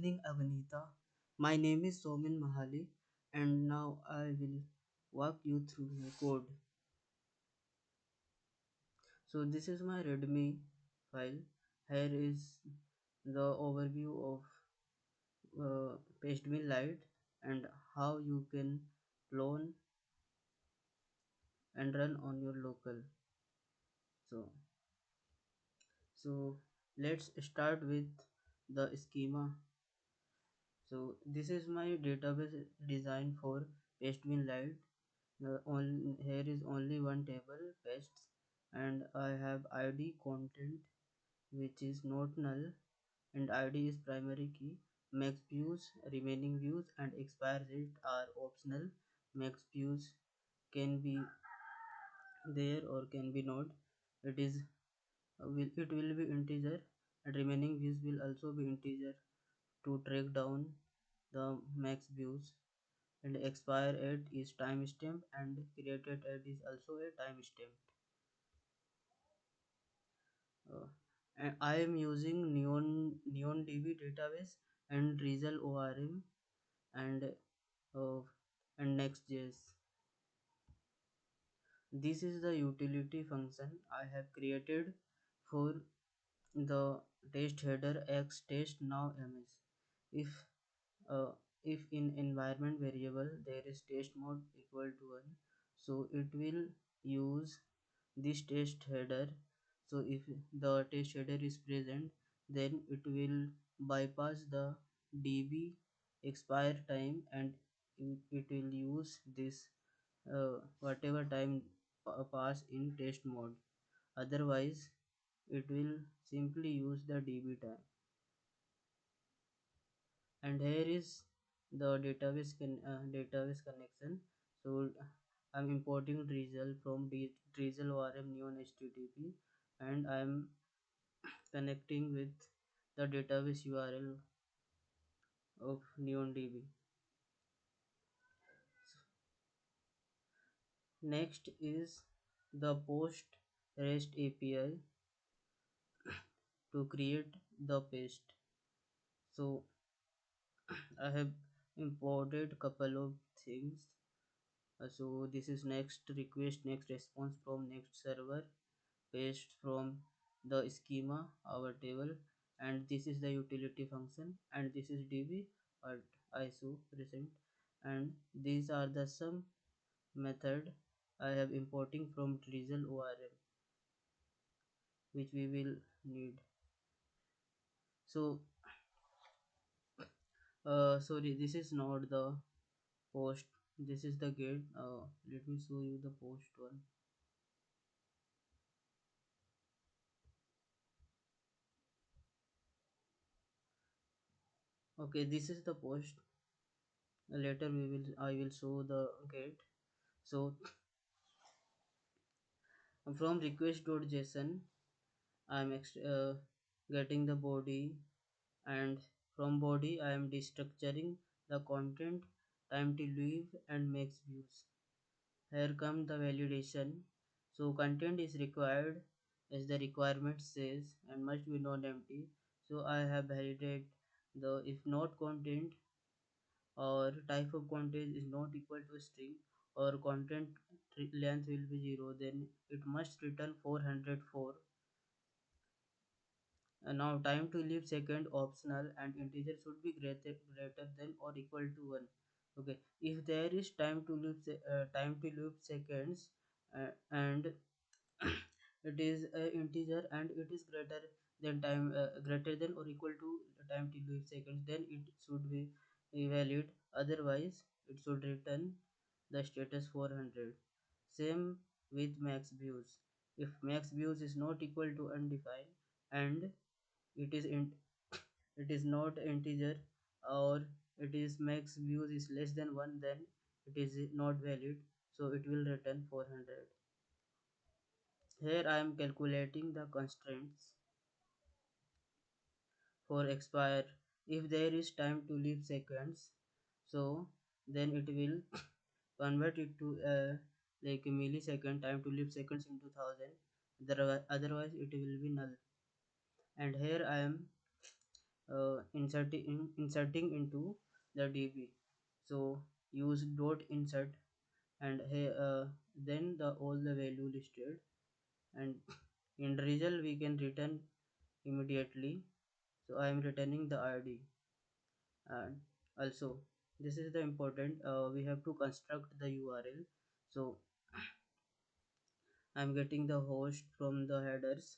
evening, Avanita. My name is Somin Mahali, and now I will walk you through my code. So, this is my Redmi file. Here is the overview of pastebin lite and how you can clone and run on your local. So, so let's start with the schema. So, this is my database design for pastebin lite. Here is only one table pasts, and I have id content which is not null, and id is primary key. Max views, remaining views, and expire date are optional. Max views can be there or can be not. It will be integer, and remaining views will also be integer to track down the max views. And expire at is timestamp, and created at is also a timestamp. And I am using NeonDB database and Drizzle ORM and Next.js. This is the utility function I have created for the test header x test now ms. If uh, if in environment variable there is test mode equal to 1, so it will use this test header. So if the test header is present, then it will bypass the db expire time, and it will use this whatever time pass in test mode. Otherwise it will simply use the db time. And here is the database connection. So I'm importing drizzle from drizzle orm neon http, and I'm connecting with the database url of neondb. Next is the post rest api to create the paste. So I have imported couple of things. So this is next request, next response from next server, paste from the schema our table, and this is the utility function, and this is db or iso present, and these are the some method I have importing from drizzle orm which we will need. So sorry, this is not the post, this is the get. Let me show you the post one. Okay, this is the post. Later I will show the get. So from request.json I'm getting the body, and from body I am destructuring the content, time to leave, and max views. Here come the validation. So content is required as the requirement says and must be non-empty. So I have validated the if not content or type of content is not equal to string, or content length will be 0, then it must return 404. Now time to leave second optional, and integer should be greater than or equal to 1. Okay, if there is time to leave seconds, and it is integer and it is greater than or equal to time to leave seconds, then it should be valid. Otherwise it should return the status 400. Same with max views. If max views is not equal to undefined, and it is it is not integer, or it is max views is less than 1, then it is not valid, so it will return 400. Here I am calculating the constraints for expire. If there is time to leave seconds, so then it will convert it to like a millisecond, time to leave seconds into 1000. Otherwise it will be null. And here I am inserting into the db. So use dot insert, and here then the all the value listed, and in result we can return immediately. So I am returning the id. And also, this is the important, we have to construct the url. So I'm getting the host from the headers,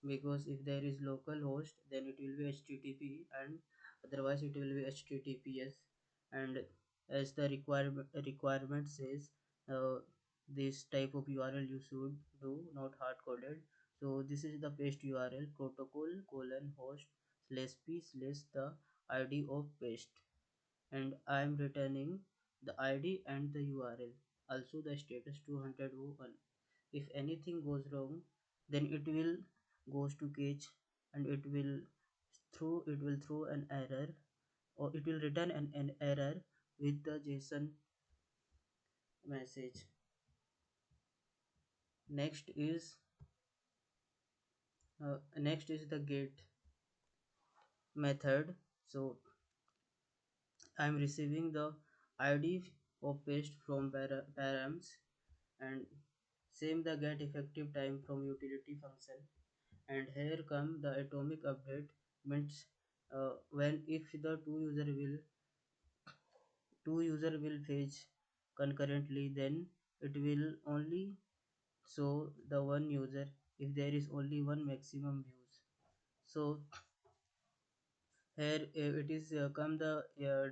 because if there is local host then it will be http, and otherwise it will be https. And as the requirement says, uh, this type of url you should do not hard coded. So this is the paste url: protocol colon host slash p slash the id of paste, and I am returning the id and the url, also the status 201. If anything goes wrong, then it will goes to cache, and it will throw an error, or it will return an error with the json message. Next is the get method. So I'm receiving the id of paste from params, and same the get effective time from utility function. And here come the atomic update, means when if the two user will fetch concurrently, then it will only show the one user if there is only one maximum views. So here it is come the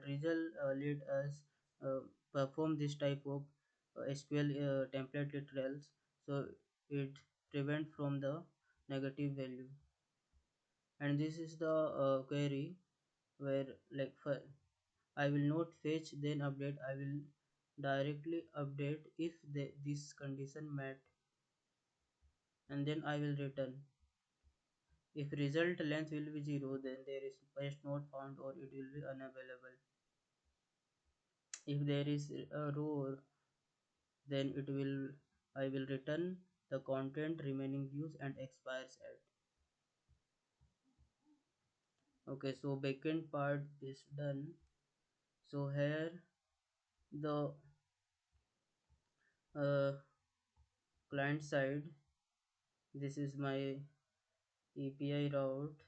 result let us uh, perform this type of sql template literals. So it prevent from the negative value. And this is the query where, like, for I will not fetch then update, I will directly update if this condition met, and then I will return. If result length will be 0, then there is paste not found, or it will be unavailable. If there is a row, then it will I will return the content remaining views and expires at. Okay, so backend part is done. So here the uh, client side, this is my API route,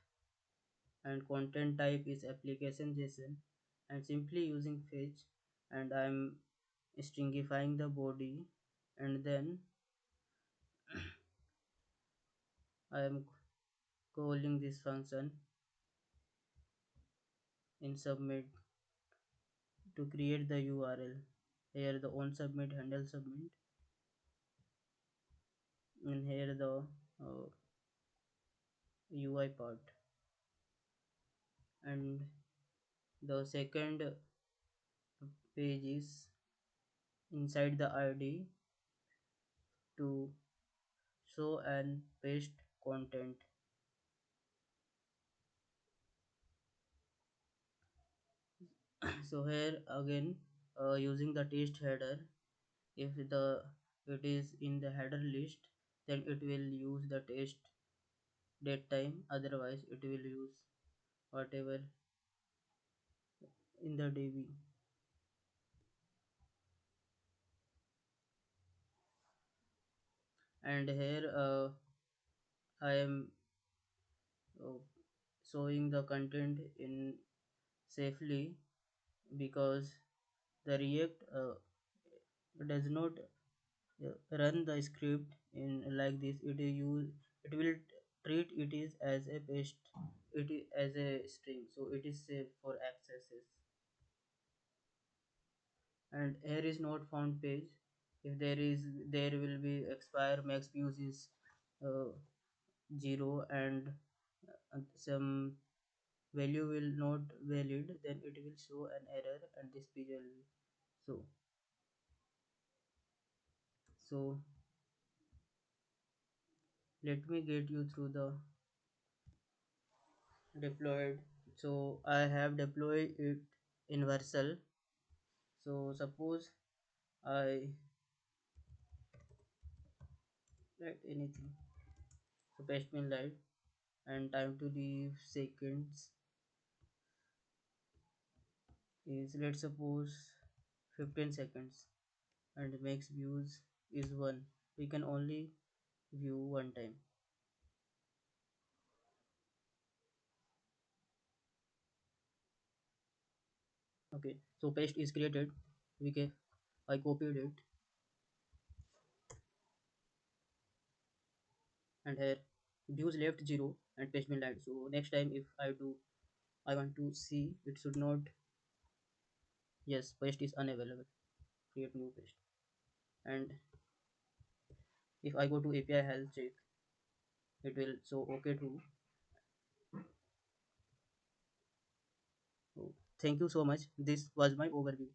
and content type is application JSON, and simply using fetch, and I'm stringifying the body, and then I am calling this function in submit to create the URL. Here the on submit handle submit, and here the UI part, and the second page is inside the ID to show and paste content. So here again, using the test header, if the it is in the header list, then it will use the test date time, otherwise it will use whatever in the db. And here I am uh, showing the content in safely, because the react does not run the script in like this. It will treat it is as a paste, it is as a string, so it is safe for accesses. And here is not found page. If there will be expire max views is uh, 0, and some value will not valid, then it will show an error, and this page will show. So let me get you through the deployed. So I have deployed it in Vercel. So suppose I write anything, so pastebin lite, and time to leave seconds, is, let's suppose, 15 seconds, and max views is 1. We can only view one time. Okay, so paste is created. We can, I copied it, and here views left 0 and paste bin light. So next time if I want to see, it should not. Yes, paste is unavailable. Create new paste. And if I go to API health check, it will show okay too. So thank you so much. This was my overview.